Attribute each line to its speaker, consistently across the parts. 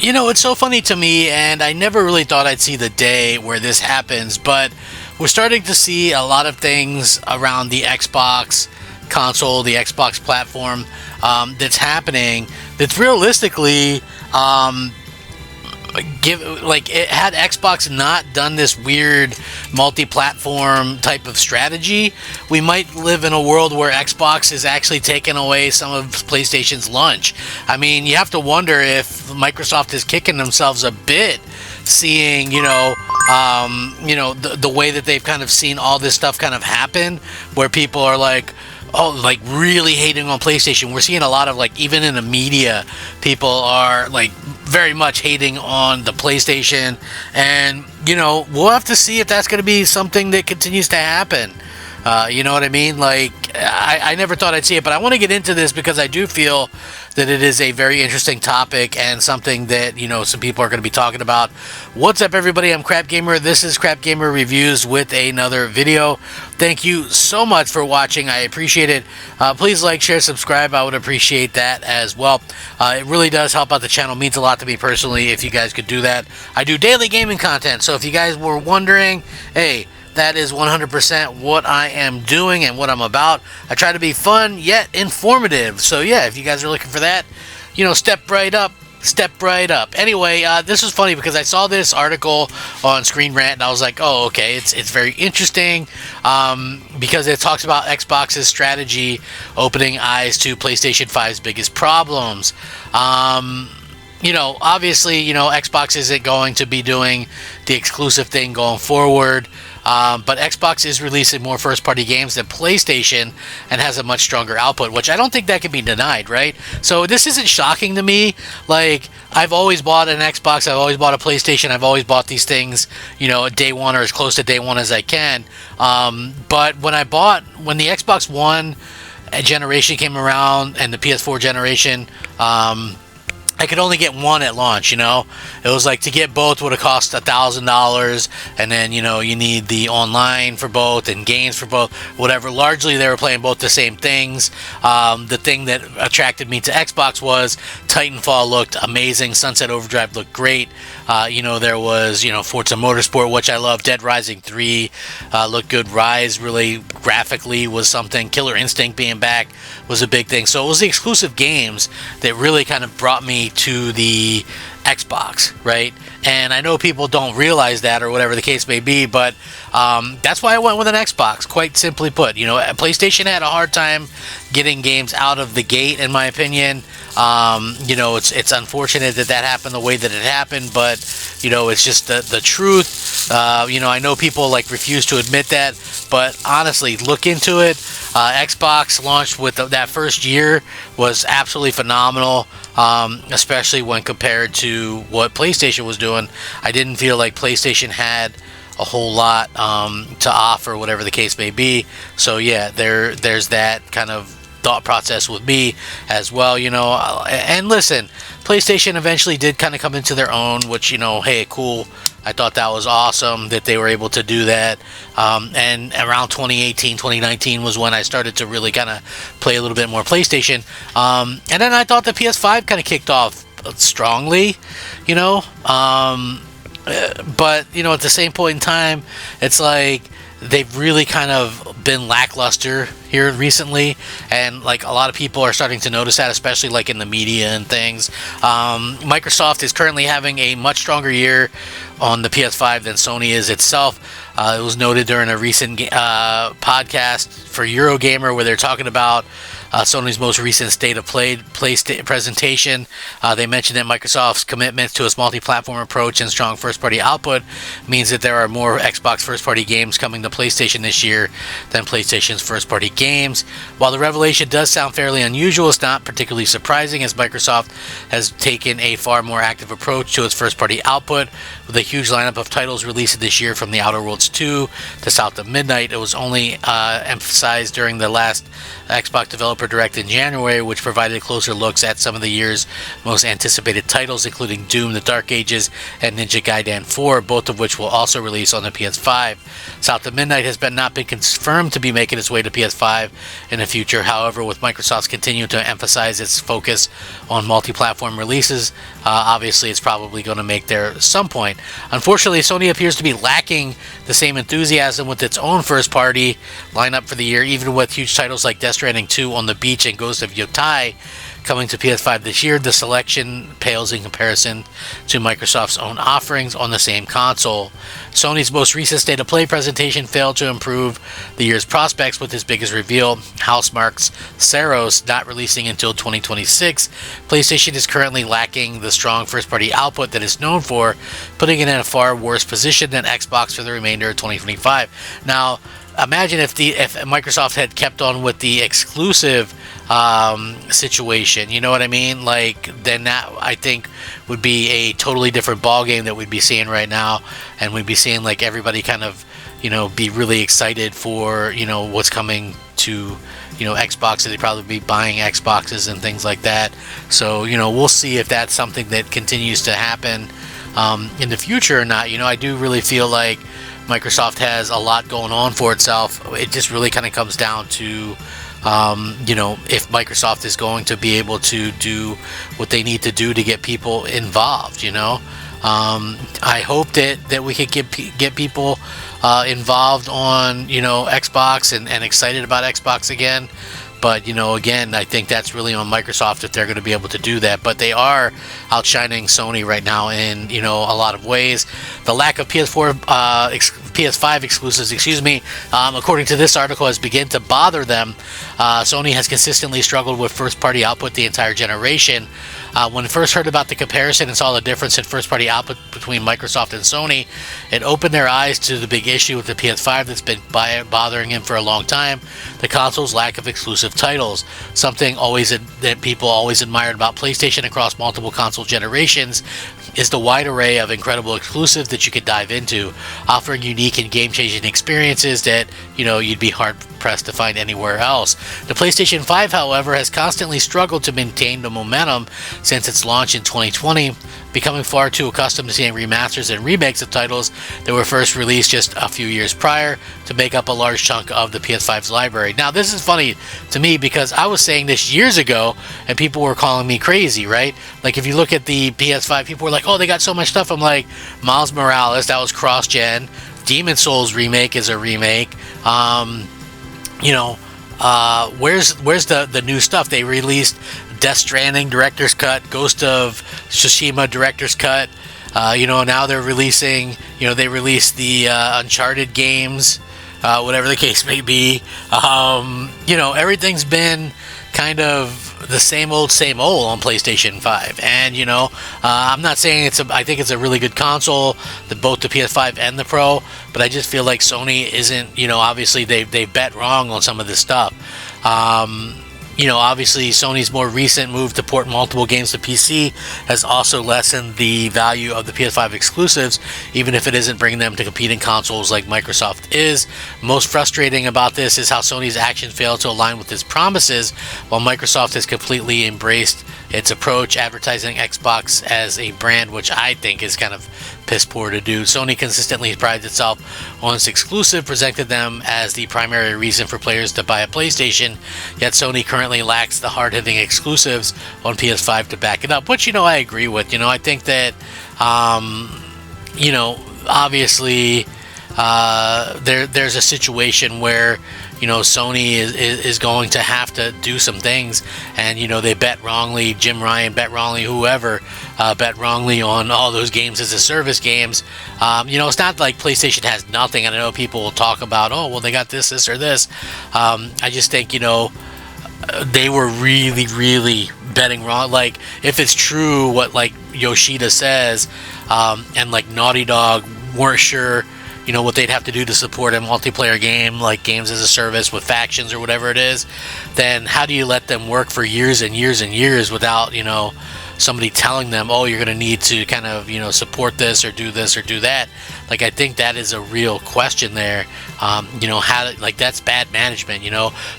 Speaker 1: You know, it's so funny to me, and I never really thought I'd see the day where this happens, but we're starting to see a lot of things around the Xbox console, the Xbox platform, that's happening that's realistically, had Xbox not done this weird multi-platform type of strategy, we might live in a world where Xbox is actually taking away some of PlayStation's lunch. I mean, you have to wonder if Microsoft is kicking themselves a bit, seeing the way that they've kind of seen all this stuff kind of happen, where people are like, oh, like really hating on PlayStation. We're seeing a lot of, like, even in the media, people are like very much hating on the PlayStation, and we'll have to see if that's going to be something that continues to happen. You know what I mean? Like, I never thought I'd see it, but I want to get into this because I do feel that it is a very interesting topic and something that, some people are going to be talking about. What's up, everybody? I'm Crap Gamer. This is Crap Gamer Reviews with another video. Thank you so much for watching. I appreciate it. Please like, share, subscribe. I would appreciate that as well. It really does help out the channel. It means a lot to me personally if you guys could do that. I do daily gaming content, so if you guys were wondering, hey, that is 100% what I am doing and what I'm about. I try to be fun yet informative. So yeah, if you guys are looking for that, step right up. Step right up. Anyway, this was funny because I saw this article on Screen Rant and I was like, oh, okay, it's very interesting, because it talks about Xbox's strategy opening eyes to PlayStation 5's biggest problems. Obviously, Xbox isn't going to be doing the exclusive thing going forward. But Xbox is releasing more first-party games than PlayStation and has a much stronger output, which I don't think that can be denied, right? So this isn't shocking to me. Like, I've always bought an Xbox, I've always bought a PlayStation, I've always bought these things, day one or as close to day one as I can. But when the Xbox One generation came around and the PS4 generation, I could only get one at launch, It was like, to get both would have cost $1,000, and then, you need the online for both and games for both, whatever. Largely, they were playing both the same things. The thing that attracted me to Xbox was Titanfall looked amazing. Sunset Overdrive looked great. There was, Forza Motorsport, which I love. Dead Rising 3 looked good. Rise really graphically was something. Killer Instinct being back was a big thing. So it was the exclusive games that really kind of brought me to the Xbox, right? And I know people don't realize that or whatever the case may be, but that's why I went with an Xbox, quite simply put. PlayStation had a hard time getting games out of the gate, in my opinion. It's unfortunate that happened the way that it happened, but it's just the truth. I know people refuse to admit that, but honestly, look into it. Xbox launched with that first year was absolutely phenomenal, especially when compared to what PlayStation was doing. I didn't feel like PlayStation had a whole lot to offer, whatever the case may be. So yeah, there's that kind of thought process with me as well, and listen, PlayStation eventually did kind of come into their own, which, hey, cool. I thought that was awesome that they were able to do that. And around 2018, 2019 was when I started to really kind of play a little bit more PlayStation. And then I thought the PS5 kind of kicked off strongly, but, at the same point in time, it's like they've really kind of been lackluster here recently, and a lot of people are starting to notice that, especially in the media and things. Microsoft is currently having a much stronger year on the PS5 than Sony is itself. It was noted during a recent podcast for Eurogamer where they're talking about Sony's most recent State of Play presentation. They mentioned that Microsoft's commitment to its multi-platform approach and strong first-party output means that there are more Xbox first-party games coming to PlayStation this year than PlayStation's first-party games. While the revelation does sound fairly unusual, it's not particularly surprising, as Microsoft has taken a far more active approach to its first-party output, with a huge lineup of titles released this year, from The Outer Worlds 2 to South of Midnight. It was only emphasized during the last Xbox Developer Direct in January, which provided closer looks at some of the year's most anticipated titles, including Doom: The Dark Ages and Ninja Gaiden 4, both of which will also release on the PS5. South of Midnight has not been confirmed to be making its way to PS5, PS5 in the future. However, with Microsoft's continuing to emphasize its focus on multi-platform releases, obviously it's probably going to make there at some point. Unfortunately, Sony appears to be lacking the same enthusiasm with its own first-party lineup for the year, even with huge titles like Death Stranding 2 on the Beach and Ghost of Yotai coming to PS5 this year. The selection pales in comparison to Microsoft's own offerings on the same console. Sony's most recent State of Play presentation failed to improve the year's prospects, with its biggest reveal, Housemarque's Saros, not releasing until 2026. PlayStation is currently lacking the strong first-party output that it's known for, putting it in a far worse position than Xbox for the remainder of 2025. Now, imagine if Microsoft had kept on with the exclusive situation, you know what I mean? Like, then that, I think, would be a totally different ball game that we'd be seeing right now, and we'd be seeing like everybody kind of, be really excited for, what's coming to, Xbox. They'd probably be buying Xboxes and things like that. So, we'll see if that's something that continues to happen in the future or not. I do really feel like Microsoft has a lot going on for itself. It just really kind of comes down to, if Microsoft is going to be able to do what they need to do to get people involved. I hope that we could get people involved on Xbox and excited about Xbox again. But, again, I think that's really on Microsoft if they're going to be able to do that. But they are outshining Sony right now in, a lot of ways. The lack of PS5 exclusives, according to this article, has begun to bother them. Sony has consistently struggled with first-party output the entire generation. When first heard about the comparison and saw the difference in first-party output between Microsoft and Sony, it opened their eyes to the big issue with the PS5 that's been bothering him for a long time: the console's lack of exclusive titles. Something that people always admired about PlayStation across multiple console generations is the wide array of incredible exclusives that you could dive into, offering unique and game-changing experiences that, you'd be hard-pressed to find anywhere else. The PlayStation 5, however, has constantly struggled to maintain the momentum since its launch in 2020, becoming far too accustomed to seeing remasters and remakes of titles that were first released just a few years prior to make up a large chunk of the PS5's library. Now, this is funny to me because I was saying this years ago and people were calling me crazy, right? Like, if you look at the PS5, people were like, oh, they got so much stuff. I'm like, Miles Morales, that was cross-gen. Demon Souls remake is a remake. Where's the new stuff? They released Death Stranding Director's Cut, Ghost of Tsushima Director's Cut. Now they're releasing, they released the Uncharted games, whatever the case may be. Everything's been kind of the same old on PlayStation 5. And, I'm not saying I think it's a really good console, both the PS5 and the Pro, but I just feel like Sony isn't, obviously they bet wrong on some of this stuff. Obviously Sony's more recent move to port multiple games to PC has also lessened the value of the PS5 exclusives, even if it isn't bringing them to competing consoles like Microsoft is. Most frustrating about this is how Sony's actions fail to align with its promises, while Microsoft has completely embraced its approach, advertising Xbox as a brand, which I think is kind of piss poor to do. Sony consistently prides itself on its exclusive, presented them as the primary reason for players to buy a PlayStation, yet Sony currently lacks the hard-hitting exclusives on PS5 to back it up, which, I agree with. I think that, obviously, there's a situation where, Sony is going to have to do some things, and, they bet wrongly. Jim Ryan bet wrongly, whoever bet wrongly on all those games as a service games. It's not like PlayStation has nothing, and I know people will talk about, oh, well, they got this, or this. I just think, they were really, really betting wrong. Like, if it's true what, like, Yoshida says, and, like, Naughty Dog weren't sure, what they'd have to do to support a multiplayer game, like games as a service with factions or whatever it is, then how do you let them work for years and years and years without, somebody telling them, oh, you're going to need to kind of, support this or do that? Like, I think that is a real question there. How, like, that's bad management,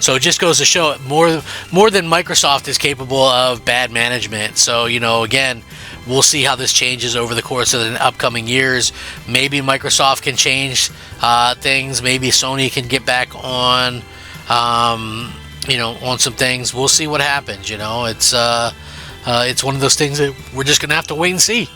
Speaker 1: So it just goes to show more than Microsoft is capable of bad management. So, again, we'll see how this changes over the course of the upcoming years. Maybe Microsoft can change things. Maybe Sony can get back on you know, on some things. We'll see what happens. You know, it's one of those things that we're just gonna have to wait and see.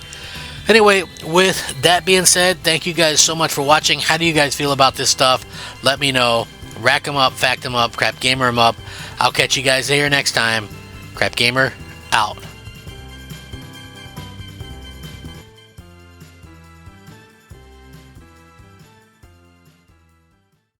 Speaker 1: Anyway, with that being said, thank you guys so much for watching. How do you guys feel about this stuff? Let me know. Rack 'em up, fact 'em up, crap gamer 'em up. I'll catch you guys here next time. Crap Gamer out.